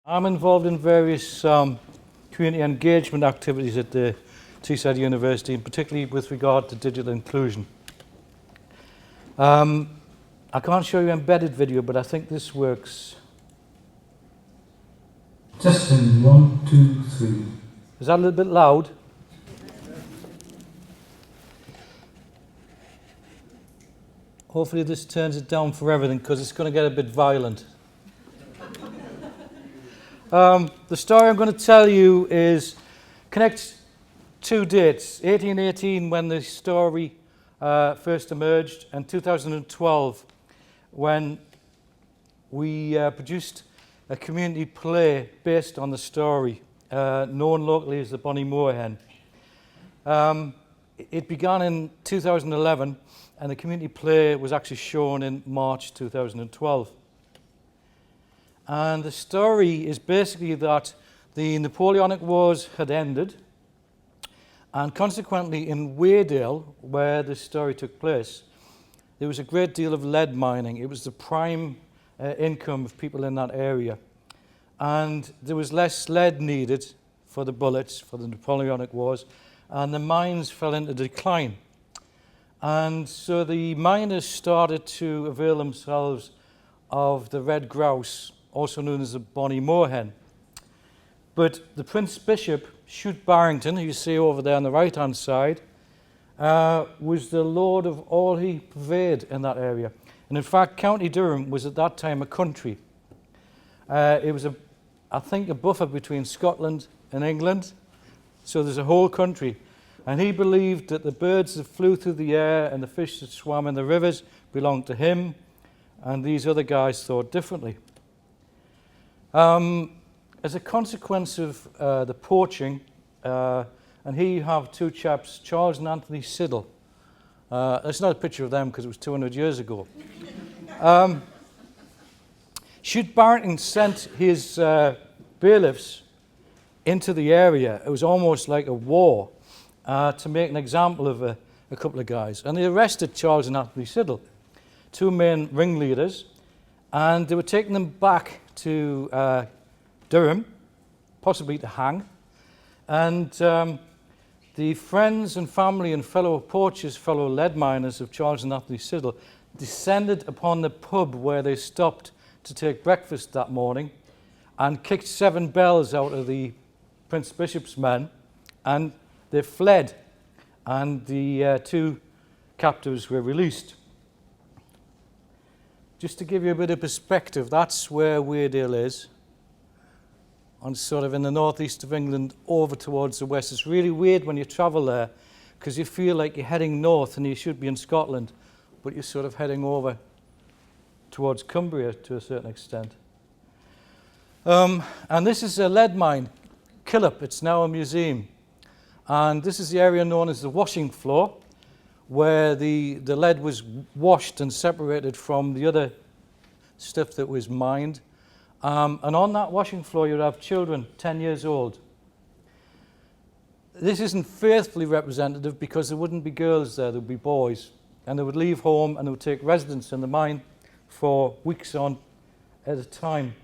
I'm involved in various community engagement activities at the Teesside University, and particularly with regard to digital inclusion. I can't show you embedded video, but I think this works. Testing 1, 2, 3. Is that a little bit loud? Hopefully this turns it down for everything, because it's going to get a bit violent. The story I'm going to tell you connects two dates: 1818, when the story first emerged, and 2012, when we produced a community play based on the story, known locally as the Bonnie Moor Hen. It began in 2011, and the community play was actually shown in March 2012. And the story is basically that the Napoleonic Wars had ended, and consequently in Weardale, where this story took place, there was a great deal of lead mining. It was the prime income of people in that area. And there was less lead needed for the bullets, for the Napoleonic Wars, and the mines fell into decline. And so the miners started to avail themselves of the red grouse, also known as the Bonnie Moor Hen. But the Prince Bishop, Chute Barrington, who you see over there on the right-hand side, was the lord of all he purveyed in that area. And in fact, County Durham was at that time a country. It was, I think, a buffer between Scotland and England. So there's a whole country. And he believed that the birds that flew through the air and the fish that swam in the rivers belonged to him, and these other guys thought differently. As a consequence of the poaching, and here you have two chaps, Charles and Anthony Siddle. It's not a picture of them because it was 200 years ago. Chute Barrington sent his bailiffs into the area. It was almost like a war to make an example of a couple of guys. And they arrested Charles and Anthony Siddle, two main ringleaders, and they were taking them back to Durham, possibly to hang. And the friends and family and fellow poachers, fellow lead miners of Charles and Anthony Siddle descended upon the pub where they stopped to take breakfast that morning and kicked 7 bells out of the Prince Bishop's men, and they fled, and the two captives were released. Just to give you a bit of perspective, that's where Weardale is, on sort of in the northeast of England over towards the west. It's really weird when you travel there because you feel like you're heading north and you should be in Scotland, but you're sort of heading over towards Cumbria to a certain extent. And this is a lead mine, Killop. It's now a museum. And this is the area known as the washing floor, where the lead was washed and separated from the other stuff that was mined. And on that washing floor you'd have children 10 years old. This isn't faithfully representative because there wouldn't be girls there, there would be boys. And they would leave home and they would take residence in the mine for weeks on at a time.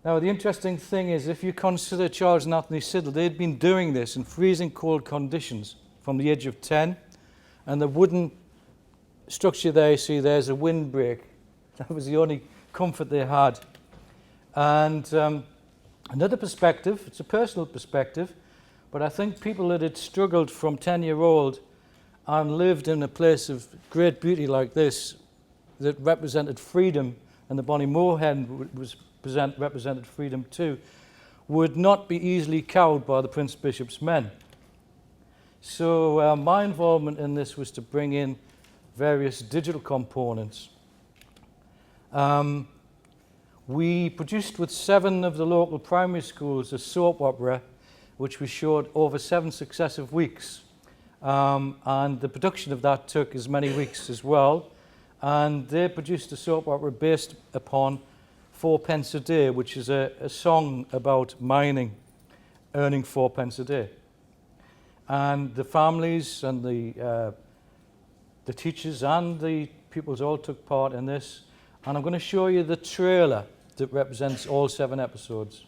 Now the interesting thing is, if you consider Charles and Anthony Siddle, they'd been doing this in freezing cold conditions from the age of 10, and the wooden structure there you see there's a windbreak. That was the only comfort they had. And another perspective, it's a personal perspective, but I think people that had struggled from 10-year-old and lived in a place of great beauty like this that represented freedom, and the Bonnie Moor Hen represented freedom too, would not be easily cowed by the Prince Bishop's men. So my involvement in this was to bring in various digital components. We produced with 7 of the local primary schools a soap opera which we showed over 7 successive weeks, and the production of that took as many weeks as well, and they produced a soap opera based upon 4 pence a day, which is a song about mining, earning 4 pence a day. And the families and the teachers and the pupils all took part in this. And I'm going to show you the trailer that represents all 7 episodes.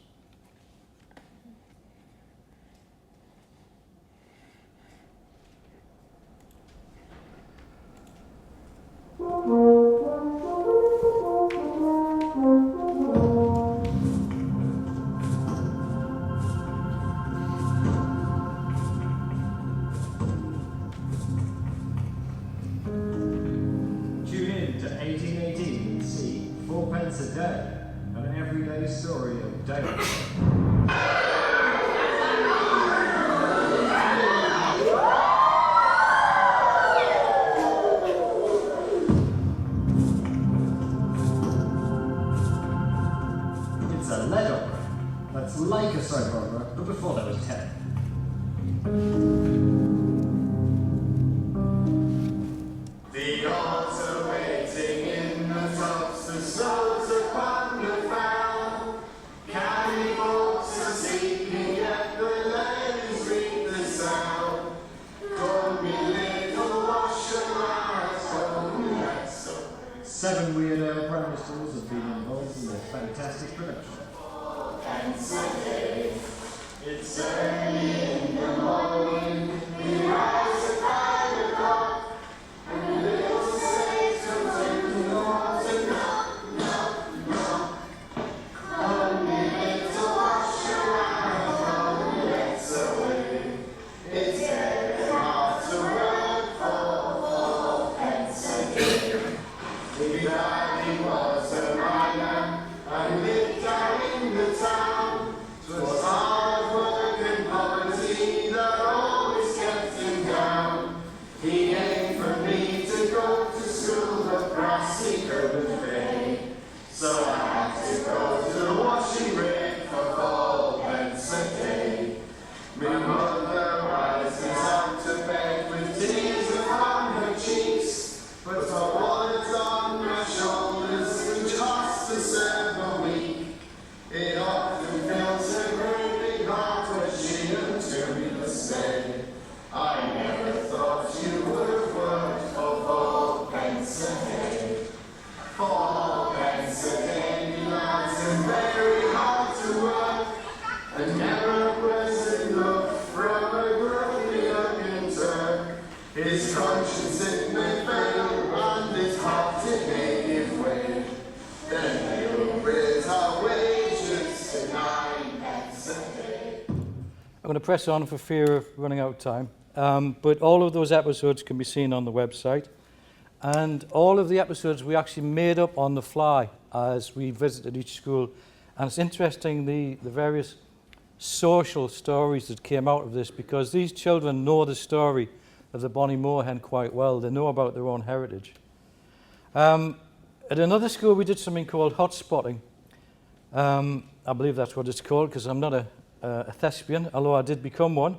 Tune in to 1818 and see 4p a day, an everyday story of Dale. It's a lead opera. That's like a soap opera, but before there was 10. The odds are waiting in the tops, the souls upon the found. Canny folks are sleeping, yet the ladies read the sound. Don't be little, wash your eyes, don't be let's go. 7 Weird Al primary schools have been involved in this fantastic production. It's early in the morning, we rise at 5 o'clock, and the little slaves comes into the water, knock, knock, knock. Come, little, wash your eyes, come, let's away. It's very hard to work for 4p a day. If daddy was a miner and lived down in the town, 'twas hard work and poverty that always kept him down. He aimed for me to go to school, but grass he couldn't pay. So I had to go to the washing rig for 4p a day. My mother rises out to bed with tears upon her cheeks, but her wallet's on my shoulders, which costs to serve a week. It often fills her great big heart when she unto me to say, I never thought you would have worked for 4p a day. 4p a day, lads, and very hard to work, and never a present look from a grumpy looking Turk. His conscience it may fail, and his heart it may give way. Then he'll raise our wages to 9p a day. I'm going to press on for fear of running out of time. But all of those episodes can be seen on the website. And all of the episodes we actually made up on the fly as we visited each school. And it's interesting the various social stories that came out of this, because these children know the story of the Bonnie Moorhen quite well. They know about their own heritage. At another school we did something called hot spotting. I believe that's what it's called, because I'm not a thespian, although I did become one,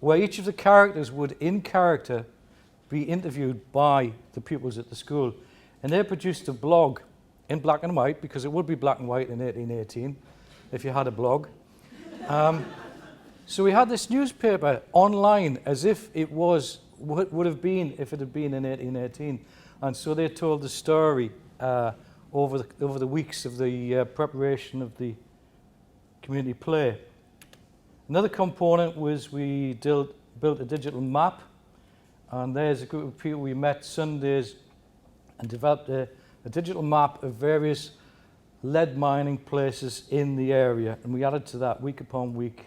where each of the characters would, in character, be interviewed by the pupils at the school. And they produced a blog in black and white, because it would be black and white in 1818 if you had a blog. So we had this newspaper online as if it was what would have been if it had been in 1818. And so they told the story over the weeks of the preparation of the community play. Another component was we built a digital map, and there's a group of people we met Sundays and developed a digital map of various lead mining places in the area, and we added to that week upon week.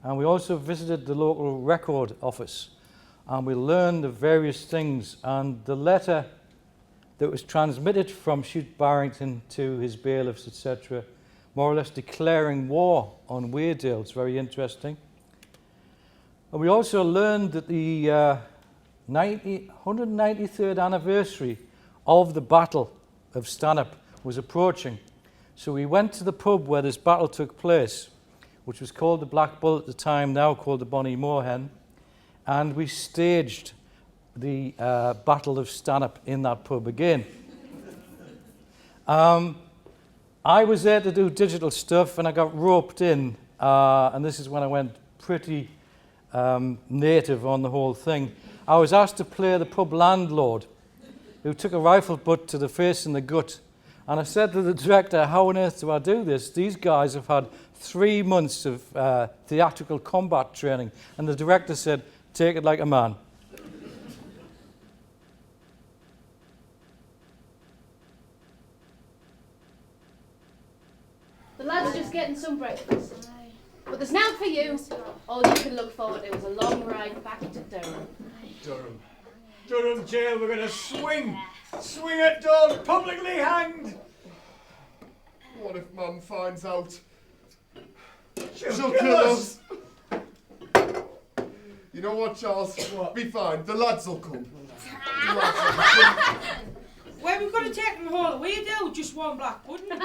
And we also visited the local record office, and we learned of various things. And the letter that was transmitted from Chute Barrington to his bailiffs, etc., more or less declaring war on Weardale. It's very interesting. And we also learned that the 193rd anniversary of the Battle of Stanhope was approaching. So we went to the pub where this battle took place, which was called the Black Bull at the time, now called the Bonnie Moorhen, and we staged the Battle of Stanhope in that pub again. I was there to do digital stuff, and I got roped in, and this is when I went pretty native on the whole thing. I was asked to play the pub landlord, who took a rifle butt to the face and the gut And I said to the director, how on earth do I do this? These guys have had 3 months of theatrical combat training. And the director said, take it like a man. The lad's just getting some breakfast. But there's now for you. All you can look forward to is a long ride back to Durham. Durham jail, we're going to swing at dawn, publicly hanged. What if Mum finds out? She'll kill us. You know what, Charles? What? Be fine. The lads will come. Where we gonna take them home? We do just one black pudding. Why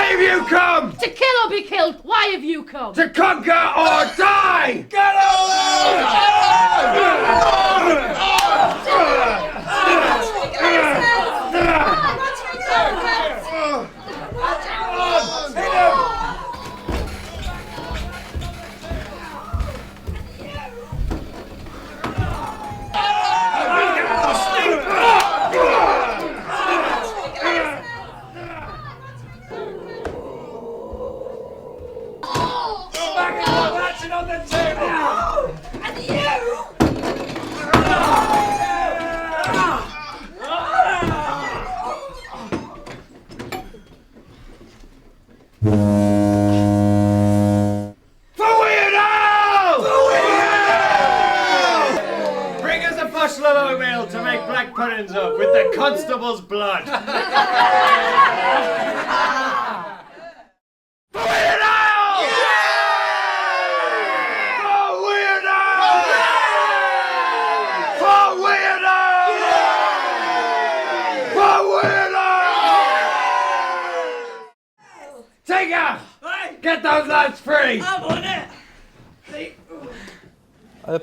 have you come? To kill or be killed, why have you come? To conquer or die! Get on the table! And you! Bring us a bushel of oatmeal to make black puddings of with the constable's blood. Take her! Get those lads free! I'm on it!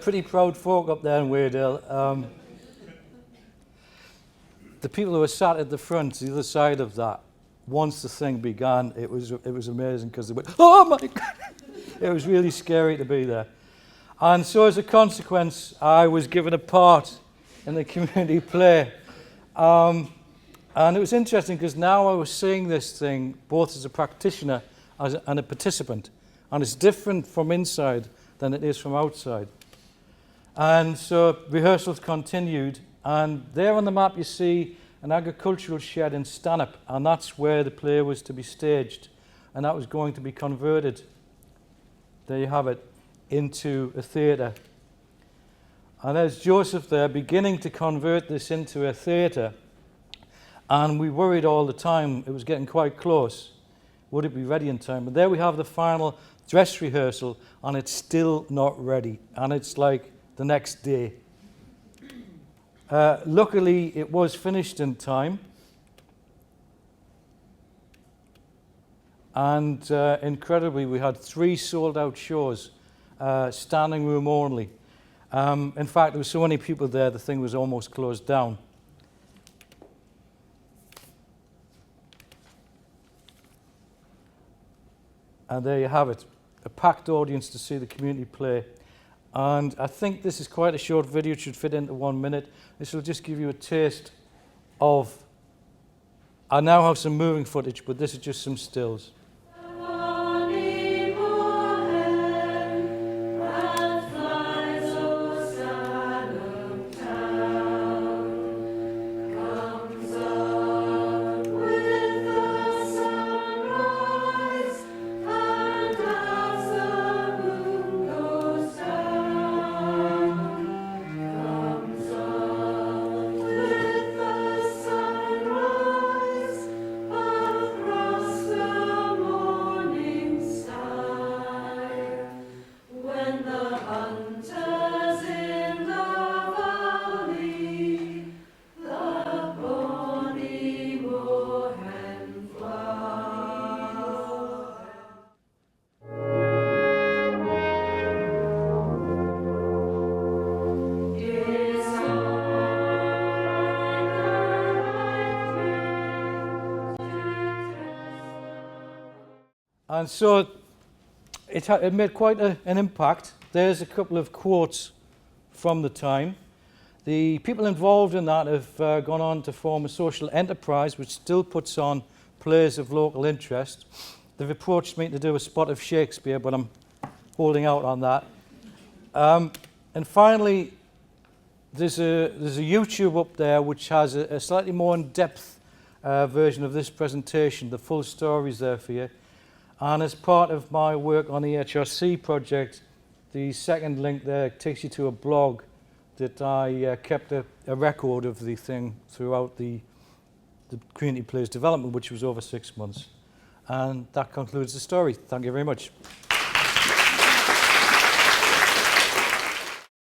Pretty proud folk up there in Weardale. The people who were sat at the front, the other side of that, once the thing began, it was amazing because they went, oh my God! It was really scary to be there. And so as a consequence, I was given a part in the community play. And it was interesting because now I was seeing this thing both as a practitioner and a participant. And it's different from inside than it is from outside. And so rehearsals continued. And there on the map you see an agricultural shed in Stanhope. And that's where the play was to be staged. And that was going to be converted, there you have it, into a theatre. And there's Joseph there beginning to convert this into a theatre. And we worried all the time, it was getting quite close. Would it be ready in time? But there we have the final dress rehearsal, and it's still not ready. And it's like the next day. Luckily, it was finished in time. And incredibly, we had 3 sold-out shows, standing room only. In fact, there were so many people there, the thing was almost closed down. And there you have it, a packed audience to see the community play. And I think this is quite a short video, it should fit into 1 minute. This will just give you a taste of, I now have some moving footage, but this is just some stills. And so it made quite an impact. There's a couple of quotes from the time. The people involved in that have gone on to form a social enterprise which still puts on plays of local interest. They've approached me to do a spot of Shakespeare, but I'm holding out on that. And finally, there's a YouTube up there which has a slightly more in-depth version of this presentation. The full story's there for you. And as part of my work on the HRC project, the second link there takes you to a blog that I kept a record of the thing throughout the community plays development, which was over 6 months. And that concludes the story. Thank you very much.